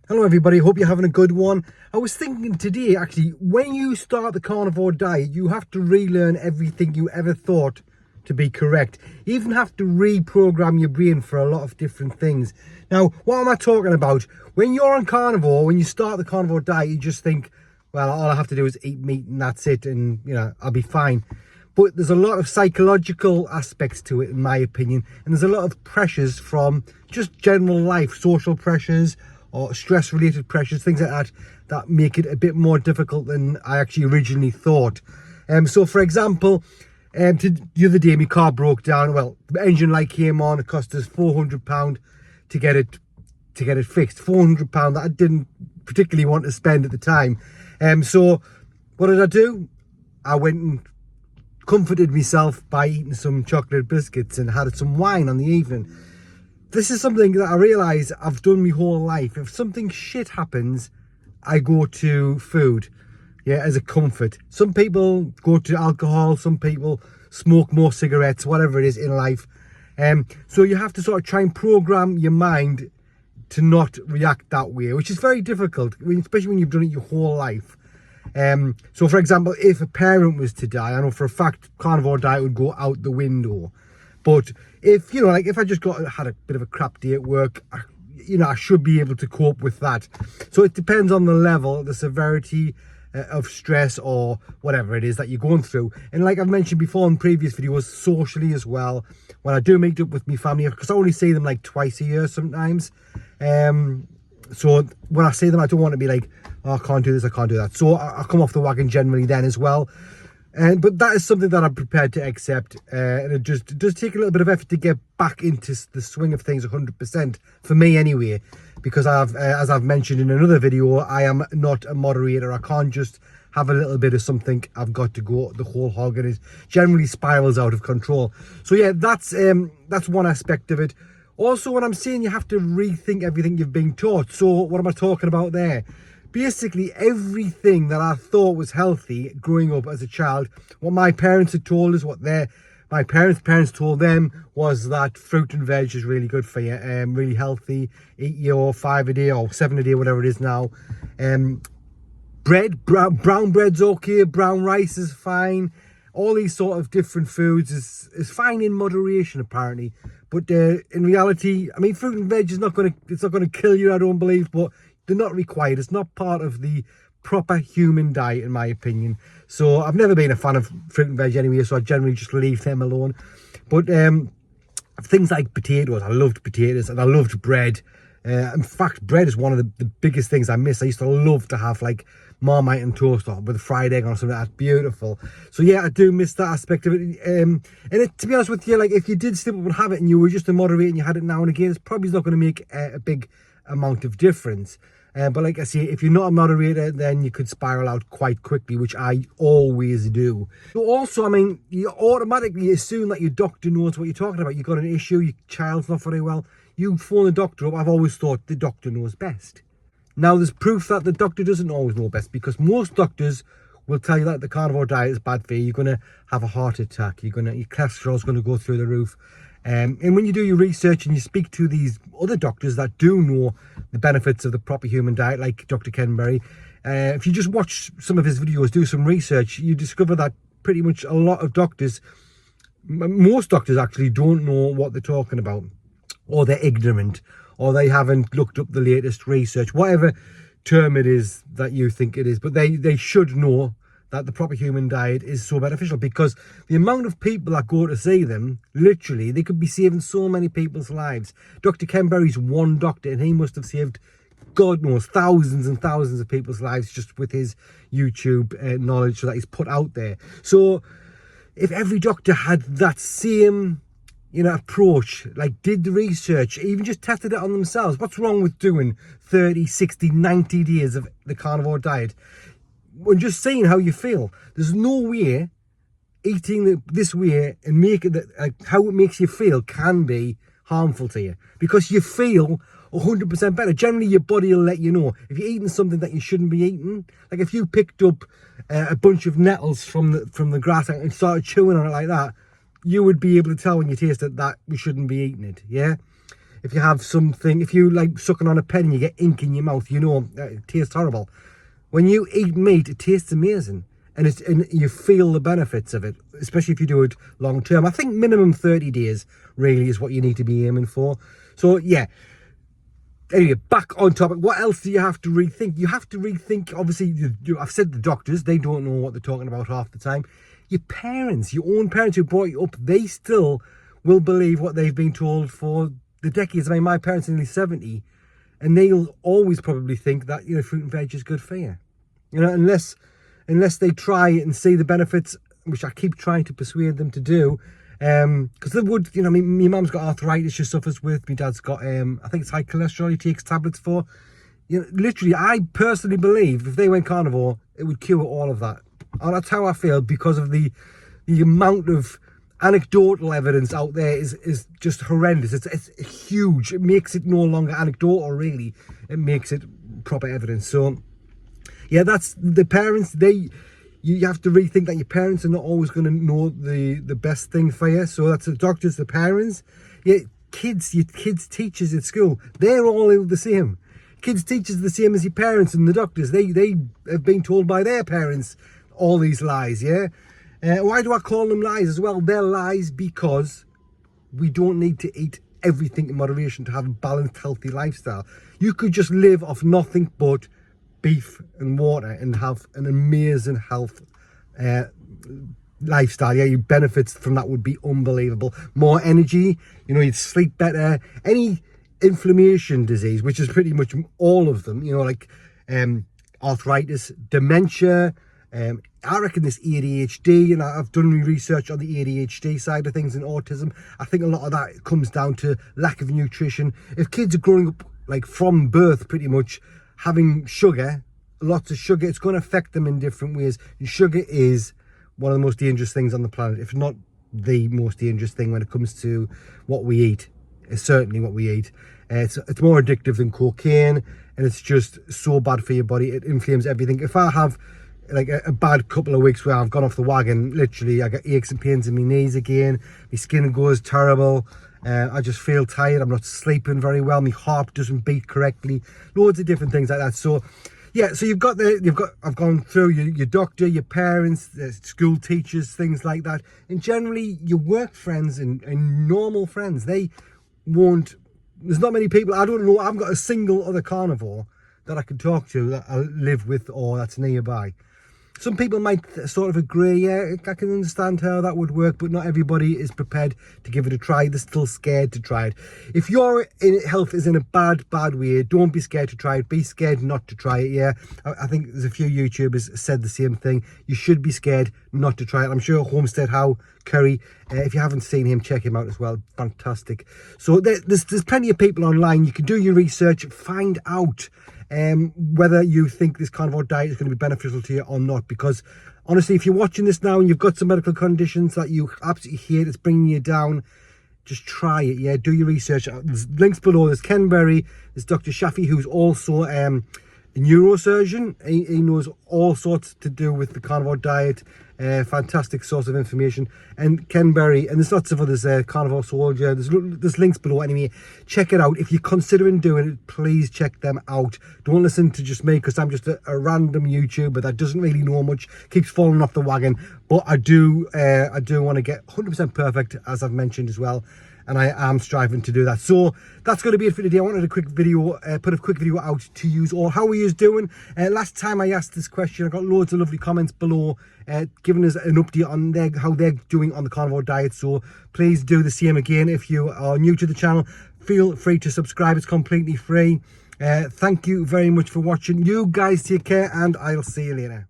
Hello everybody, hope you're having a good one. I was thinking today, actually, when you start the carnivore diet, you have to relearn everything you ever thought to be correct. You even have to reprogram your brain for a lot of different things. Now, what am I talking about? When you're on carnivore, when you start the carnivore diet, you just think, well, all I have to do is eat meat and that's it, and I'll be fine. But there's a lot of psychological aspects to it, in my opinion, and there's a lot of pressures from just general life, social pressures, or stress-related pressures, things like that, that make it a bit more difficult than I actually originally thought. So, for example, the other day my car broke down. Well, the engine light came on. It cost us £400 to get it fixed. £400 that I didn't particularly want to spend at the time. So, what did I do? I went and comforted myself by eating some chocolate biscuits and had some wine on the evening. This is something that I realise I've done my whole life. If something shit happens, I go to food, as a comfort. Some people go to alcohol, some people smoke more cigarettes, whatever it is in life. So you have to sort of try and program your mind to not react that way, which is very difficult, especially when you've done it your whole life. So for example, if a parent was to die, I know for a fact carnivore diet would go out the window. But if, if I just had a bit of a crap day at work, I should be able to cope with that. So it depends on the level, the severity of stress or whatever it is that you're going through. And like I've mentioned before in previous videos, socially as well, when I do meet up with my family, because I only see them like twice a year sometimes. So when I see them, I don't want to be like, oh, I can't do this, I can't do that. So I come off the wagon generally then as well. But that is something that I'm prepared to accept, and it does take a little bit of effort to get back into the swing of things 100%, for me anyway, because as I've mentioned in another video, I am not a moderator. I can't just have a little bit of something. I've got to go the whole hog, and it generally spirals out of control. So yeah, that's one aspect of it. Also, when I'm saying you have to rethink everything you've been taught, so what am I talking about there? Basically, everything that I thought was healthy growing up as a child, what my parents had told us, what my parents told them, was that fruit and veg is really good for you, really healthy. Eat your 5 a day or 7 a day, whatever it is now. Bread, brown bread's okay, brown rice is fine. All these sort of different foods is fine in moderation, apparently. But in reality, I mean, fruit and veg is not going to kill you, I don't believe, but they're not required. It's not part of the proper human diet, in my opinion. So I've never been a fan of fruit and veg anyway, so I generally just leave them alone. But things like potatoes, I loved potatoes, and I loved bread. In fact, bread is one of the biggest things I miss. I used to love to have like Marmite and toast or with a fried egg or something. That's beautiful. So yeah, I do miss that aspect of it. And to be honest with you, like if you did slip up and have it and you were just a moderate and you had it now and again, it's probably not going to make a big amount of difference. But like I say, if you're not a moderator, then you could spiral out quite quickly, which I always do. So also, I mean, you automatically assume that your doctor knows what you're talking about. You've got an issue, your child's not very well. You phone the doctor up. I've always thought the doctor knows best. Now, there's proof that the doctor doesn't always know best, because most doctors will tell you that the carnivore diet is bad for you. You're going to have a heart attack. Your cholesterol's going to go through the roof. And when you do your research and you speak to these other doctors that do know the benefits of the proper human diet, like Dr. Carnivore, if you just watch some of his videos, do some research, you discover that pretty much a lot of doctors, most doctors actually, don't know what they're talking about, or they're ignorant, or they haven't looked up the latest research, whatever term it is that you think it is. But they should know that the proper human diet is so beneficial, because the amount of people that go to see them, literally, they could be saving so many people's lives. Dr. Carnivore's one doctor, and he must have saved, God knows, thousands and thousands of people's lives just with his YouTube knowledge that he's put out there. So if every doctor had that same approach, like did the research, even just tested it on themselves, what's wrong with doing 30, 60, 90 days of the carnivore diet? And just seeing how you feel. There's no way eating this way and how it makes you feel can be harmful to you, because you feel 100% better. Generally, your body will let you know if you're eating something that you shouldn't be eating. Like if you picked up a bunch of nettles from the grass and started chewing on it like that, you would be able to tell when you taste it that we shouldn't be eating it. Yeah. if you have something, if you like sucking on a pen and you get ink in your mouth, you know, it tastes horrible. When you eat meat, it tastes amazing, and you feel the benefits of it, especially if you do it long term. I think minimum 30 days really is what you need to be aiming for. So yeah. Anyway, back on topic. What else do you have to rethink? You have to rethink, obviously, I've said the doctors, they don't know what they're talking about half the time. Your parents, your own parents who brought you up, they still will believe what they've been told for the decades. I mean, my parents are nearly 70, and they'll always probably think that, you know, fruit and veg is good for you. You know, unless they try and see the benefits, which I keep trying to persuade them to do. Because they would, you know, my mum's got arthritis she suffers with. My dad's got, I think it's high cholesterol he takes tablets for. You know, literally, I personally believe if they went carnivore, it would cure all of that. And that's how I feel, because of the amount of anecdotal evidence out there is just horrendous. It's huge. It makes it no longer anecdotal, really. It makes it proper evidence. So, yeah, that's the parents. You have to rethink that your parents are not always going to know the best thing for you. So that's the doctors, the parents. Yeah, your kids' teachers at school, they're all the same. Kids' teachers are the same as your parents and the doctors. They have been told by their parents all these lies, yeah? Why do I call them lies as well? They're lies because we don't need to eat everything in moderation to have a balanced, healthy lifestyle. You could just live off nothing but beef and water and have an amazing health lifestyle. Yeah, your benefits from that would be unbelievable. More energy, you know, you'd sleep better. Any inflammation disease, which is pretty much all of them, you know, like arthritis, dementia, I reckon this ADHD, and I've done research on the ADHD side of things and autism. I think a lot of that comes down to lack of nutrition. If kids are growing up like from birth pretty much having sugar, lots of sugar, it's going to affect them in different ways. And sugar is one of the most dangerous things on the planet, if not the most dangerous thing when it comes to what we eat. It's certainly what we eat. It's more addictive than cocaine, and it's just so bad for your body. It inflames everything. If I have like a bad couple of weeks where I've gone off the wagon, literally I get aches and pains in my knees again, my skin goes terrible. I just feel tired. I'm not sleeping very well. My heart doesn't beat correctly. Loads of different things like that. So, yeah. So I've gone through your doctor, your parents, school teachers, things like that, and generally your work friends and normal friends. They won't. There's not many people. I don't know. I've got a single other carnivore that I can talk to that I live with or that's nearby. Some people might sort of agree, yeah, I can understand how that would work, but not everybody is prepared to give it a try. They're still scared to try it. If your health is in a bad way, don't be scared to try it. Be scared not to try it, yeah. I think there's a few YouTubers said the same thing. You should be scared not to try it. I'm sure Homestead How Curry, if you haven't seen him, check him out as well. Fantastic. So there's plenty of people online. You can do your research, find out whether you think this carnivore diet is going to be beneficial to you or not, because honestly, if you're watching this now and you've got some medical conditions that you absolutely hate, it's bringing you down, just try it. Yeah, do your research. There's links below. There's Ken Berry, there's Dr. Shafi, who's also a neurosurgeon. He knows all sorts to do with the carnivore diet. Fantastic source of information. And Ken Berry, and there's lots of others there, Carnivore Soldier, there's links below. Anyway, check it out. If you're considering doing it, please check them out. Don't listen to just me, because I'm just a random YouTuber that doesn't really know much, keeps falling off the wagon. But I do want to get 100% perfect, as I've mentioned as well, and I am striving to do that. So that's going to be it for today. I wanted a quick video, put a quick video out to use all. How are you doing? Last time I asked this question, I got loads of lovely comments below, giving us an update on how they're doing on the carnivore diet. So please do the same again. If you are new to the channel, feel free to subscribe. It's completely free. Thank you very much for watching. You guys take care, and I'll see you later.